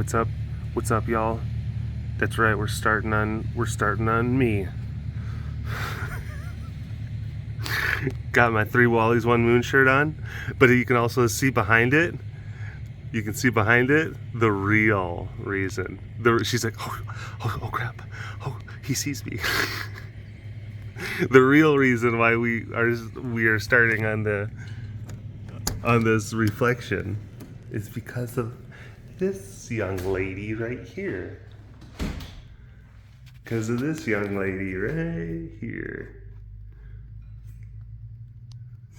What's up? What's up, y'all? That's right, we're starting on me. Got my 3 Wallies, 1 Moon shirt on, but you can also see behind it. You can see behind it the real reason. She's like, oh crap! Oh, he sees me. The real reason why we are starting on this reflection is because of this young lady right here. Because of this young lady right here.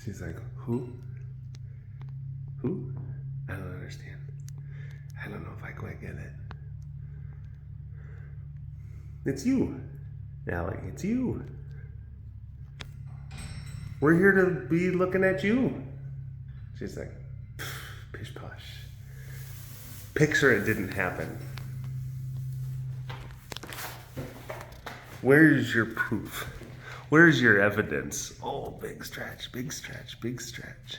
She's like, who? Who? I don't understand. I don't know if I quite get it. It's you, Allie. It's you. We're here to be looking at you. She's like, pish posh. Picture it didn't happen. Where's your proof? Where's your evidence? Oh, big stretch, big stretch, big stretch.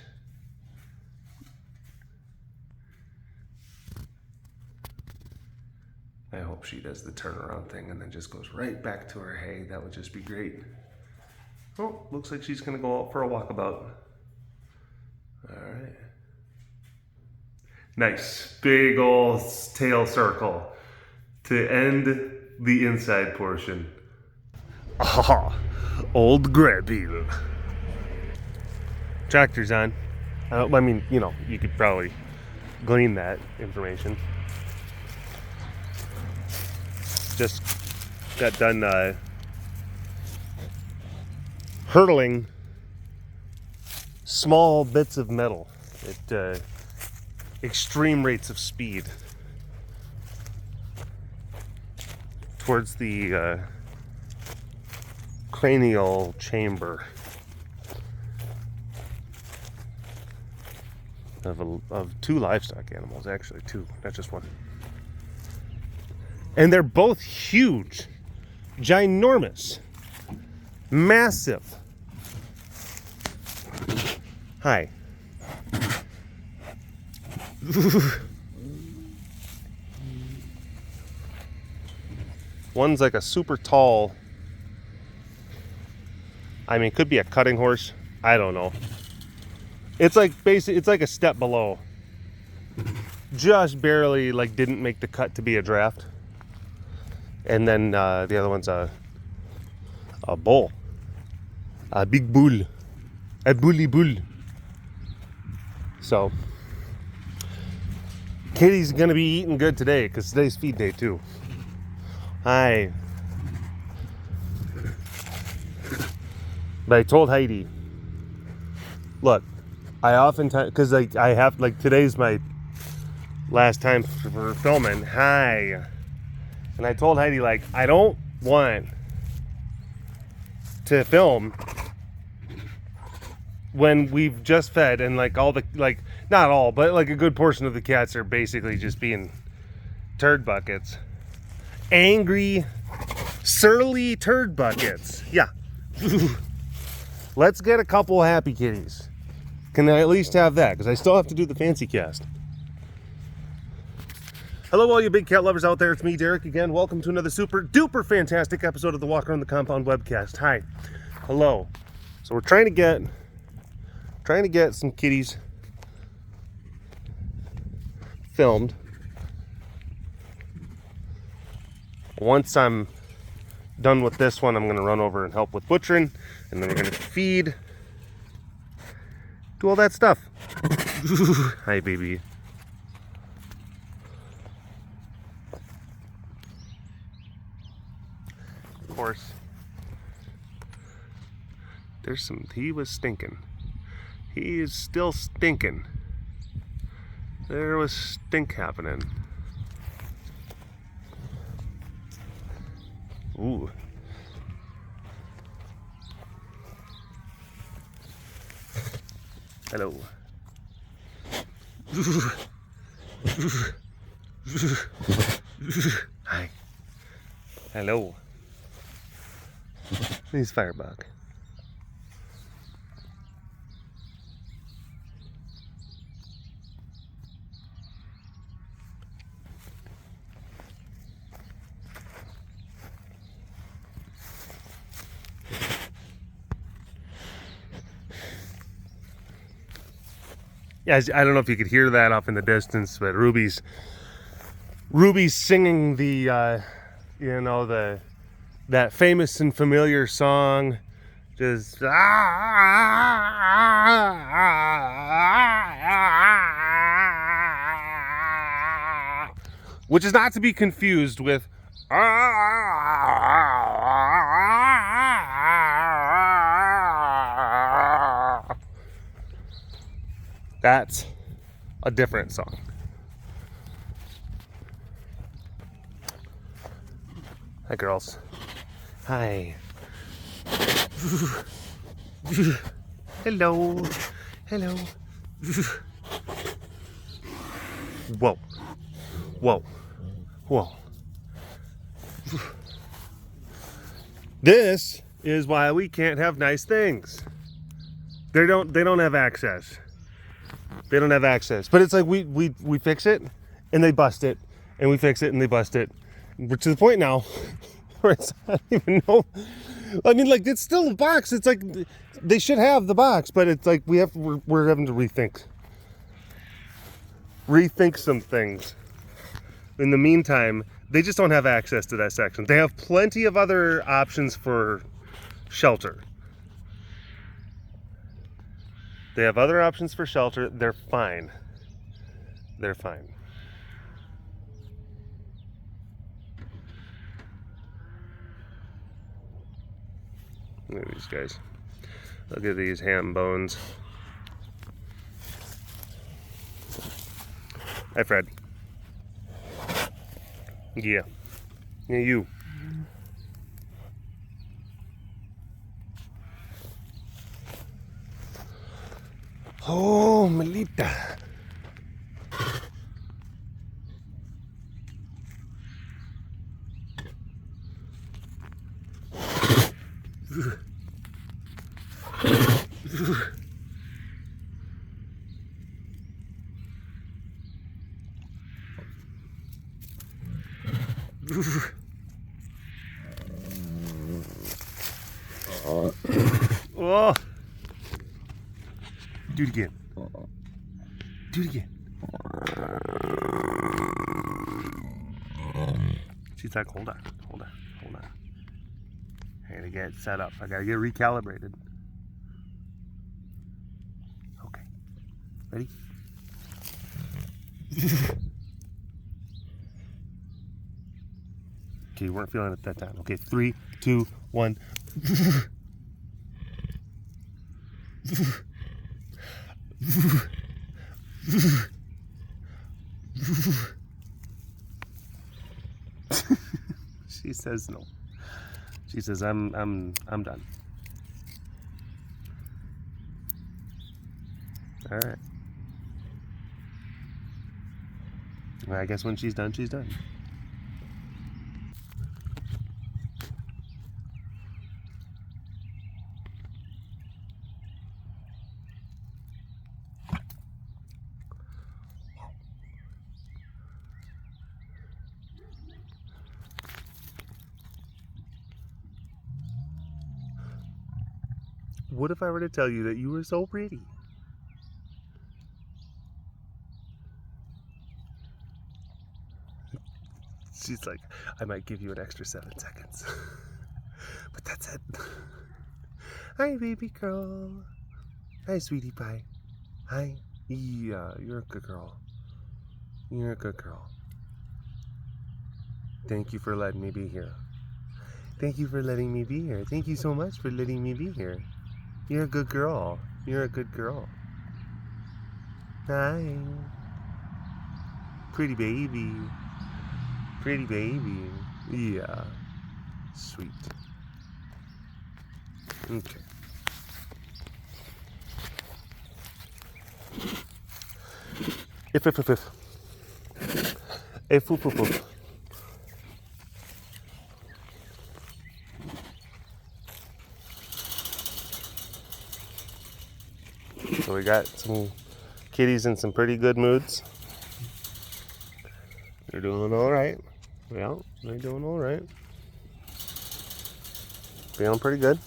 I hope she does the turnaround thing and then just goes right back to her hay. That would just be great. Oh, looks like she's gonna go out for a walkabout. All right. Nice, big old tail circle to end the inside portion. Ah, old grabby. Tractor's on. I mean, you know, you could probably glean that information. Just got done hurtling small bits of metal at extreme rates of speed towards the cranial chamber of 2 livestock animals, actually 2, not just 1. And they're both huge, ginormous, massive. Hi. One's like a super tall, I mean, could be a cutting horse. I don't know. It's like it's like a step below. Just barely like didn't make the cut to be a draft. And then the other one's a bull. A big bull. A bully bull. So Kitty's gonna be eating good today because today's feed day too. Hi. But I told Heidi, look, I oftentimes, because like I have, like today's my last time for filming. Hi. And I told Heidi, like, I don't want to film when we've just fed and like all the, like, not all, but like a good portion of the cats are basically just being turd buckets. Angry, surly turd buckets. Yeah. Let's get a couple happy kitties. Can I at least have that? Because I still have to do the fancy cast. Hello, all you big cat lovers out there. It's me, Derek, again. Welcome to another super duper fantastic episode of the Walk Around the Compound webcast. Hi. Hello. So we're trying to get some kitties filmed. Once I'm done with this one, I'm going to run over and help with butchering, and then we're going to feed, do all that stuff. Hi, baby. Of course, he was stinking. He is still stinking. There was stink happening. Ooh. Hello. Hi. Hello. He's Firebug. Yeah, I don't know if you could hear that off in the distance, but Ruby's singing the, you know, that famous and familiar song, just which is not to be confused with that's a different song. Hi, girls. Hi. Hello. Hello. Whoa. Whoa. Whoa. This is why we can't have nice things. They don't have access. They don't have access. But it's like we fix it and they bust it, and we fix it and they bust it. We're to the point now where it's, I don't even know. I mean, like, it's still a box. It's like they should have the box, but it's like we're having to rethink some things. In the meantime, they just don't have access to that section. They have plenty of other options for shelter. They have other options for shelter. They're fine. They're fine. Look at these guys. Look at these ham bones. Hi, Fred. Yeah. Yeah, you. Oh, Melita. Oh. Do it again. Do it again. She's like, hold on. I gotta get set up. I gotta get recalibrated. Okay. Ready? Okay, you weren't feeling it that time. Okay, 3, 2, 1. She says no. She says I'm done. All right. Well, I guess when she's done, she's done. What if I were to tell you that you were so pretty? She's like, I might give you an extra 7 seconds. But that's it. Hi, baby girl. Hi, sweetie pie. Hi. Yeah, you're a good girl. You're a good girl. Thank you for letting me be here. Thank you for letting me be here. Thank you so much for letting me be here. You're a good girl. You're a good girl. Hi. Pretty baby. Pretty baby. Yeah. Sweet. Okay. If. If. So we got some kitties in some pretty good moods. They're doing all right. Well, they're doing all right. Feeling pretty good.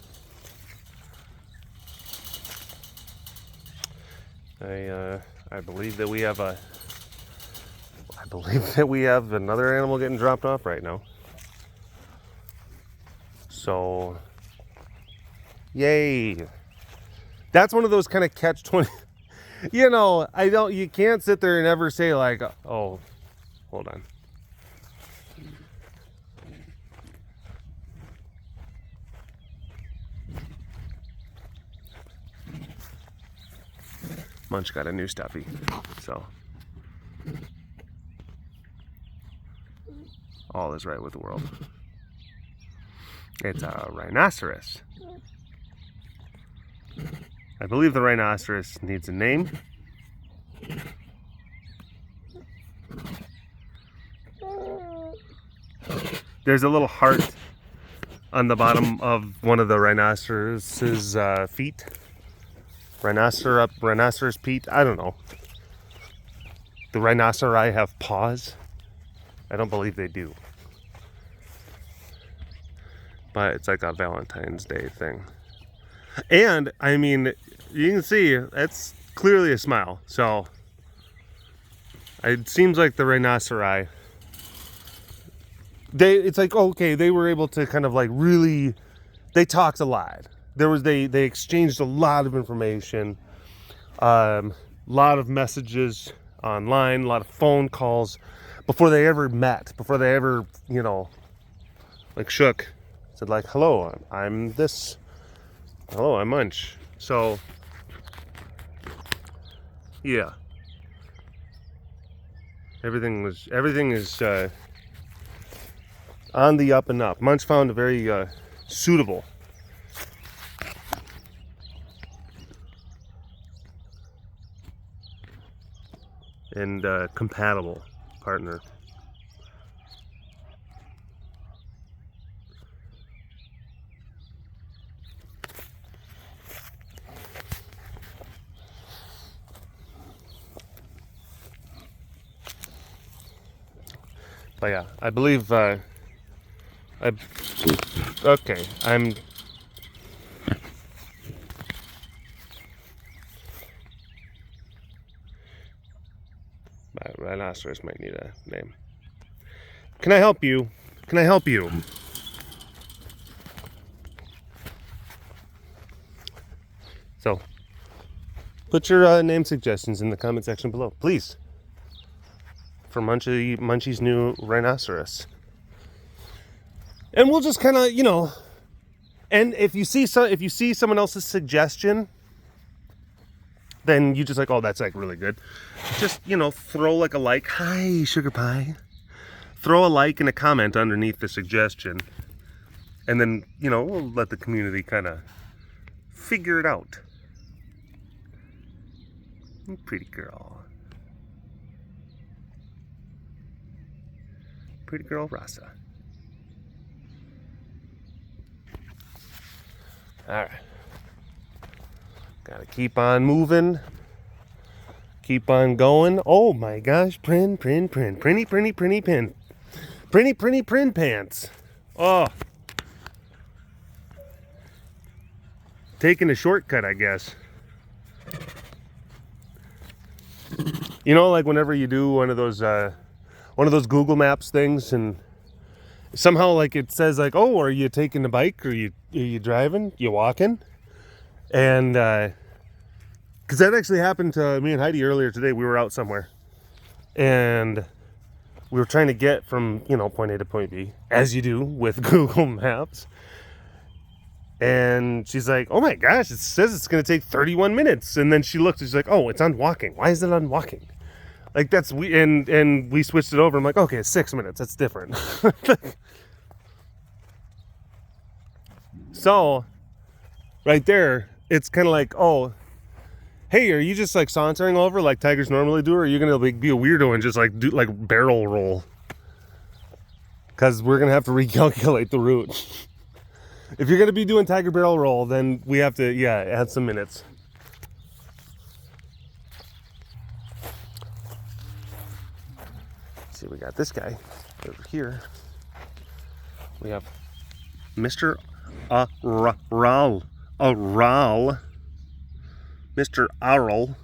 I believe that we have another animal getting dropped off right now. So, yay. That's one of those kind of catch-20. You know, you can't sit there and ever say like, oh, hold on. Munch got a new stuffie, so all is right with the world. It's a rhinoceros. I believe the rhinoceros needs a name. There's a little heart on the bottom of one of the rhinoceros's feet. Rhinoceros feet. I don't know. The rhinoceri have paws. I don't believe they do. But it's like a Valentine's Day thing. And, I mean, you can see, it's clearly a smile. So, it seems like the rhinoceri, it's like, okay, they were able to kind of like really, they talked a lot. They exchanged a lot of information, a lot of messages online, a lot of phone calls before they ever met, before they ever, you know, like shook. Said like, hello, I'm this. Hello, I'm Munch. So, yeah. Everything is on the up and up. Munch found a very suitable and compatible partner. But yeah, I believe okay, I'm rhinoceros might need a name. Can I help you? Can I help you? So, put your name suggestions in the comment section below, please. For Munchie's new rhinoceros. And we'll just kind of, you know, and if you see someone else's suggestion, then you just like, oh, that's like really good. Just, you know, throw like a like. Hi, sugar pie. Throw a like and a comment underneath the suggestion. And then, you know, we'll let the community kind of figure it out. Pretty girl. Pretty girl Rasa. Alright. Gotta keep on moving. Keep on going. Oh my gosh. Prin. Printy pin. Printy prin pants. Oh. Taking a shortcut, I guess. You know, like whenever you do one of those Google Maps things, and somehow like it says like, oh, are you taking the bike, or are you driving, you walking? And because that actually happened to me and Heidi earlier today. We were out somewhere, and we were trying to get from, you know, point A to point B, as you do with Google Maps. And she's like, oh my gosh, it says it's going to take 31 minutes. And then she looked and she's like, oh, it's on walking. Why is it on walking? Like and we switched it over. I'm like, okay, it's 6 minutes. That's different. So right there, it's kind of like, oh, hey, are you just like sauntering over like tigers normally do? Or are you going to like be a weirdo and just like do like barrel roll? Because we're going to have to recalculate the route. If you're going to be doing tiger barrel roll, then we have to, yeah, add some minutes. Let's see, we got this guy over here. We have Mr. Raul. Mr. Arl.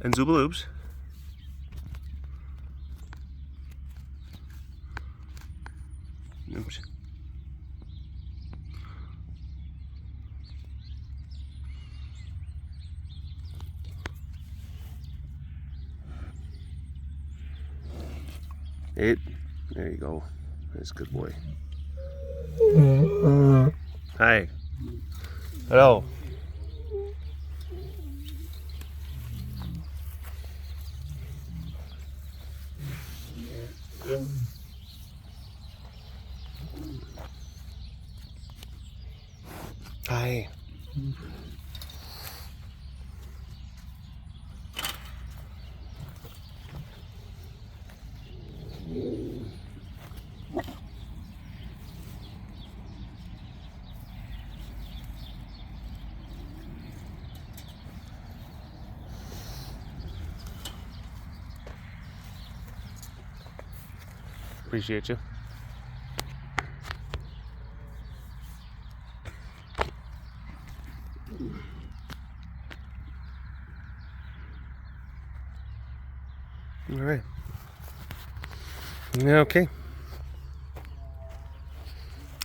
and Zoobaloobs. Oops. Eight. There you go. That's a good boy. Hi. Hello. Hi. Appreciate you. All right. Okay.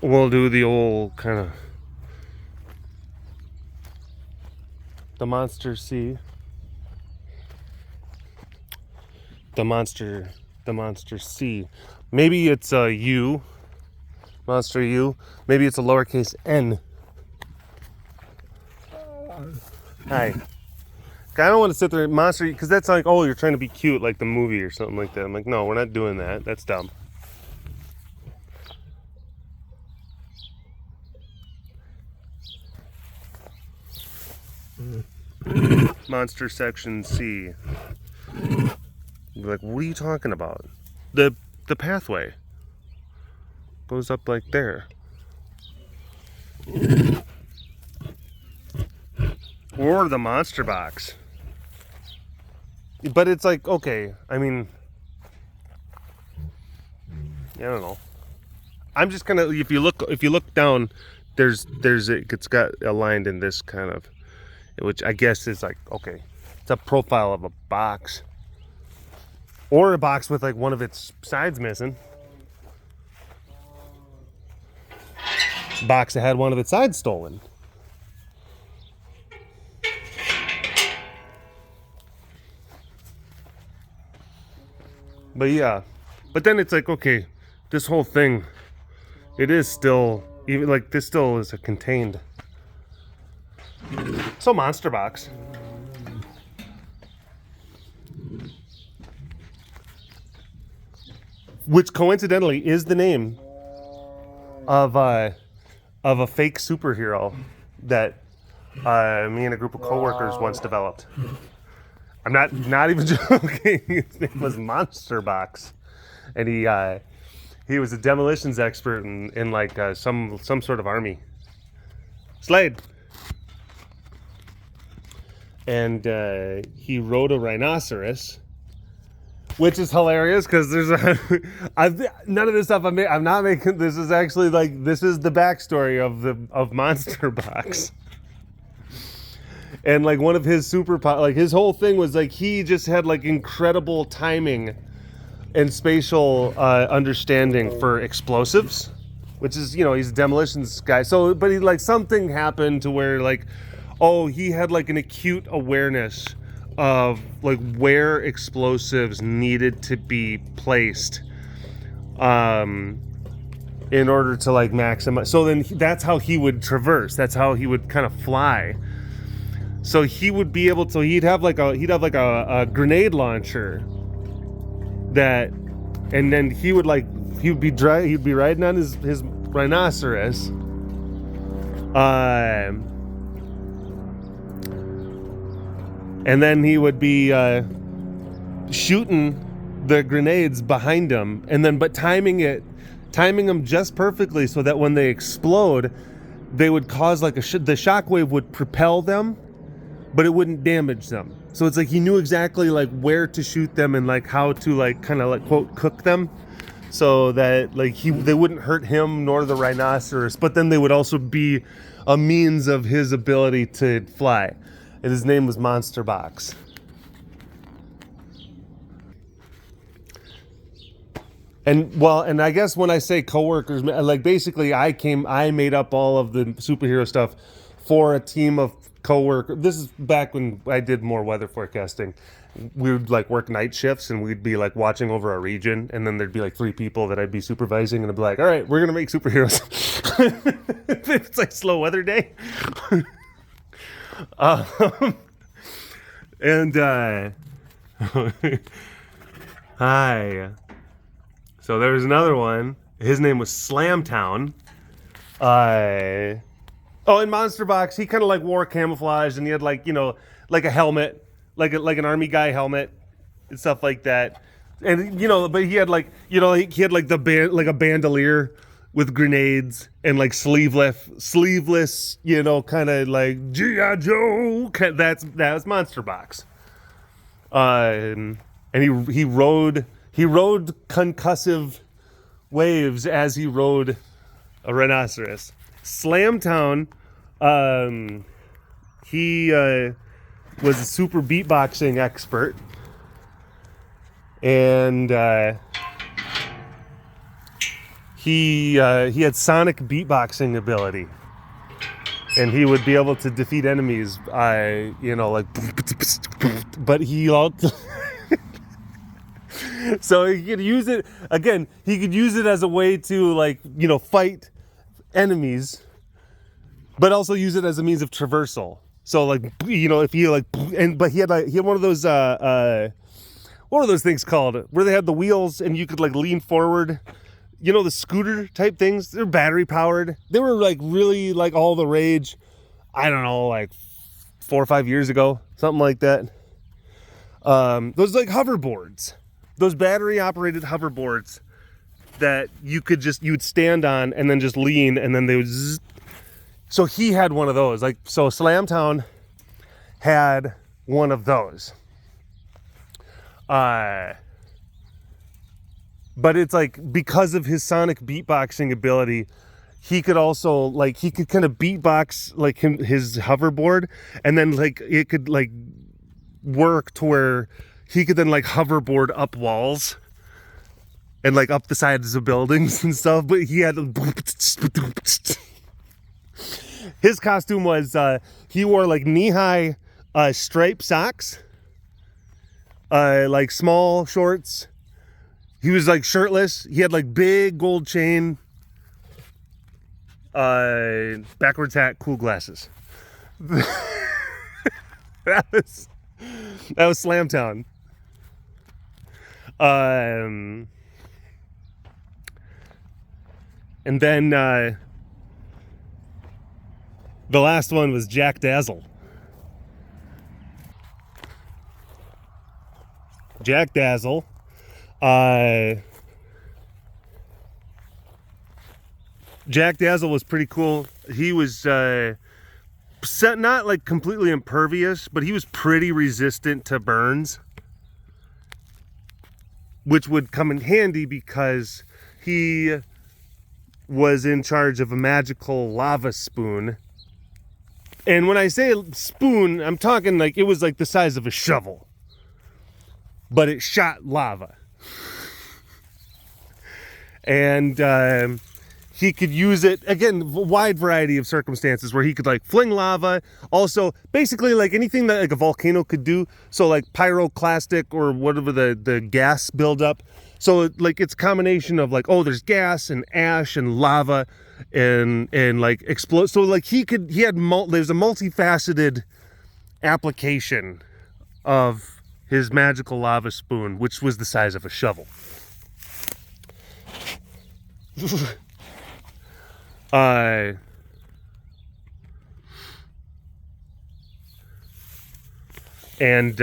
We'll do the old kind of the monster C. The monster C. Maybe it's a U. Monster U. Maybe it's a lowercase n. Hi. I don't want to sit there monster because that's like, oh, you're trying to be cute like the movie or something like that. I'm like, no, we're not doing that. That's dumb. Monster section C. Like, what are you talking about? The pathway goes up like there. Or the monster box. But it's like, okay, I mean, I don't know. I'm just gonna, if you look down, there's it's got aligned in this kind of, which I guess is like, okay, it's a profile of a box. Or a box with like one of its sides missing. Box that had one of its sides stolen. But yeah, but then it's like, okay, this whole thing, it is still, even like this still is a contained. So monster box. Which coincidentally is the name of a fake superhero that me and a group of coworkers once developed. I'm not even joking. His name was Monster Box, and he was a demolitions expert in like some sort of army. Slade. And he rode a rhinoceros, which is hilarious because there's none of this stuff I'm not making. This is actually like, this is the backstory of Monster Box. And like one of his like his whole thing was like he just had like incredible timing and spatial understanding for explosives, which is, you know, he's a demolitions guy. So, but he like something happened to where like, oh, he had like an acute awareness of like where explosives needed to be placed in order to like maximize. So then that's how he would traverse. That's how he would kind of fly. So he would be able to, he'd have like a grenade launcher that, and then he would be riding on his rhinoceros. And then he would be shooting the grenades behind him, and then but timing them just perfectly so that when they explode, they would cause like the shockwave would propel them, but it wouldn't damage them. So it's like he knew exactly like where to shoot them and like how to like kind of like quote cook them, so that like they wouldn't hurt him nor the rhinoceros, but then they would also be a means of his ability to fly. And his name was Monster Box. And I guess when I say coworkers, like basically I made up all of the superhero stuff for a team of coworkers. This is back when I did more weather forecasting. We would like work night shifts and we'd be like watching over a region, and then there'd be like 3 people that I'd be supervising, and I'd be like, all right, we're gonna make superheroes. It's like slow weather day. And hi. So there was another one. His name was Slamtown. In Monster Box, he kind of like wore camouflage, and he had like, you know, like a helmet, like an army guy helmet and stuff like that. And you know, but he had like, you know, he had like a bandolier with grenades and like sleeveless, you know, kind of like G.I. Joe. That was Monster Box. And he rode concussive waves as he rode a rhinoceros. Slamtown, he was a super beatboxing expert, and he had sonic beatboxing ability, and he would be able to defeat enemies. You know, like, but he also. So he could use it again. He could use it as a way to, like, you know, fight enemies, but also use it as a means of traversal. So, like, you know, if you like, but he had one of those what are those things called where they had the wheels and you could like lean forward. You know, the scooter type things. They're battery powered. They were like really like all the rage. I don't know, like 4 or 5 years ago, something like that. Those like hoverboards. Those battery-operated hoverboards that you would stand on and then just lean, and then they would zzz. So he had one of those. Like, so Slamtown had one of those. But it's like, because of his sonic beatboxing ability, he could also, like, he could kind of beatbox, like, his hoverboard, and then, like, it could, like, work to where he could then like hoverboard up walls and like up the sides of buildings and stuff. But he had his costume was he wore like knee-high striped socks, like small shorts. He was like shirtless. He had like big gold chain, backwards hat, cool glasses. That was Slamtown. And then the last one was Dazzle. Dazzle. Dazzle was pretty cool. He was not like completely impervious, but he was pretty resistant to burns, which would come in handy because he was in charge of a magical lava spoon. And when I say spoon, I'm talking like it was like the size of a shovel, but it shot lava. And he could use it, again, a wide variety of circumstances where he could like fling lava. Also, basically like anything that like a volcano could do. So like pyroclastic or whatever the gas buildup. So like it's a combination of like, oh, there's gas and ash and lava and like explode. So like there's a multifaceted application of his magical lava spoon, which was the size of a shovel. And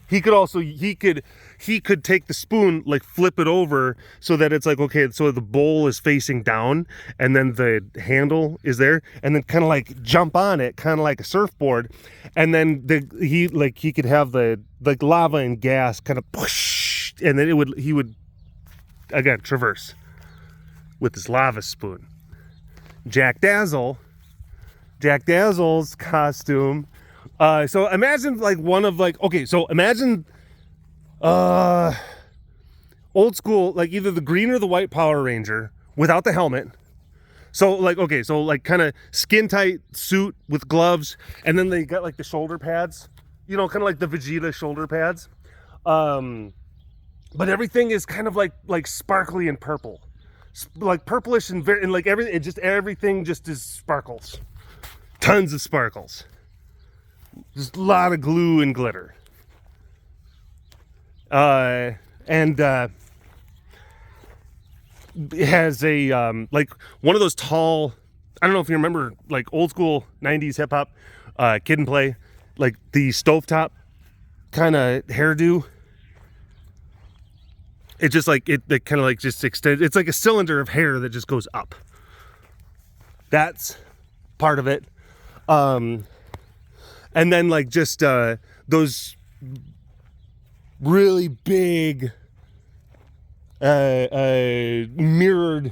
he could take the spoon, like flip it over so that it's like, okay, so the bowl is facing down and then the handle is there, and then kind of like jump on it, kind of like a surfboard, and then he could have the like lava and gas kind of push, and then he would again traverse with this lava spoon. Dazzle's costume. So imagine like one of like, okay, so imagine old school, like either the green or the white Power Ranger without the helmet. So like, okay, so like kind of skin tight suit with gloves, and then they got like the shoulder pads, you know, kind of like the Vegeta shoulder pads. But everything is kind of like sparkly and purple, like purplish and very, and like everything just is sparkles, tons of sparkles, just a lot of glue and glitter. It has a like one of those tall, I don't know if you remember, like old school 90s hip hop, Kid and Play, like the stovetop kind of hairdo. It just like it kind of like just extends. It's like a cylinder of hair that just goes up. That's part of it. And then like just those really big mirrored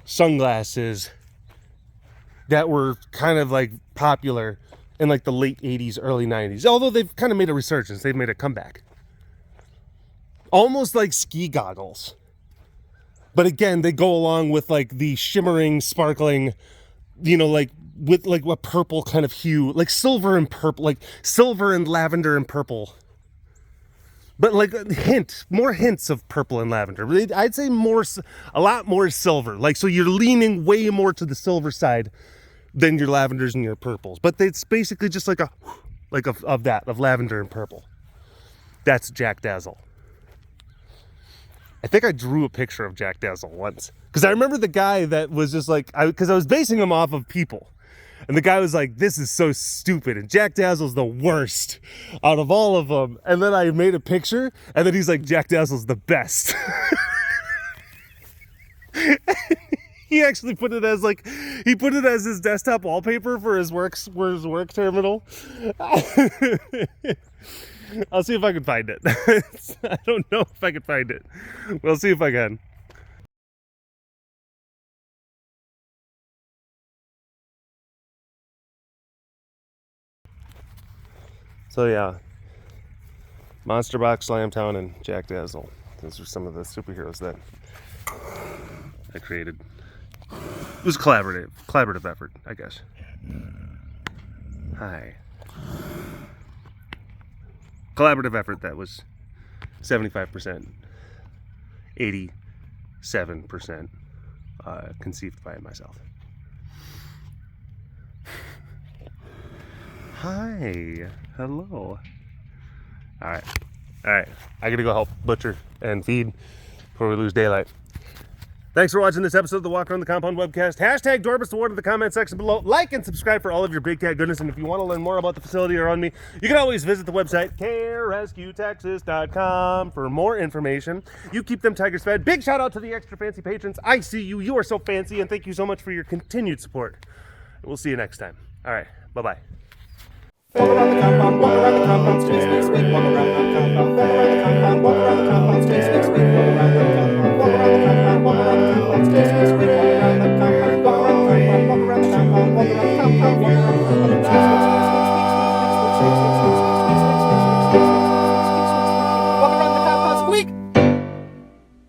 sunglasses that were kind of like popular in like the late 80s, early 90s. Although they've kind of made a resurgence. They've made a comeback. Almost like ski goggles. But again, they go along with like the shimmering, sparkling, you know, like with like a purple kind of hue, like silver and purple, like silver and lavender and purple. But like more hints of purple and lavender. I'd say a lot more silver. Like, so you're leaning way more to the silver side than your lavenders and your purples. But it's basically just like of lavender and purple. That's Jack Dazzle. I think I drew a picture of Jack Dazzle once. Because I remember the guy that was just like, because I was basing him off of people. And the guy was like, this is so stupid. And Jack Dazzle's the worst out of all of them. And then I made a picture. And then he's like, Jack Dazzle's the best. He actually put it as like, he put it as his desktop wallpaper for his work terminal. I'll see if I can find it. I don't know if I can find it. We'll see if I can. So yeah, Monster Box, Slamtown, and Jack Dazzle. Those are some of the superheroes that I created. It was a collaborative effort, I guess. Hi. Collaborative effort that was 75%, 87% conceived by myself. Hi, hello. All right. I gotta go help butcher and feed before we lose daylight. Thanks for watching this episode of the Walk Around the Compound webcast. Hashtag Dorbus Award in the comment section below. Like and subscribe for all of your big cat goodness. And if you want to learn more about the facility around me, you can always visit the website, carerescuetexas.com, for more information. You keep them tigers fed. Big shout out to the extra fancy patrons. I see you. You are so fancy. And thank you so much for your continued support. We'll see you next time. All right. Bye-bye.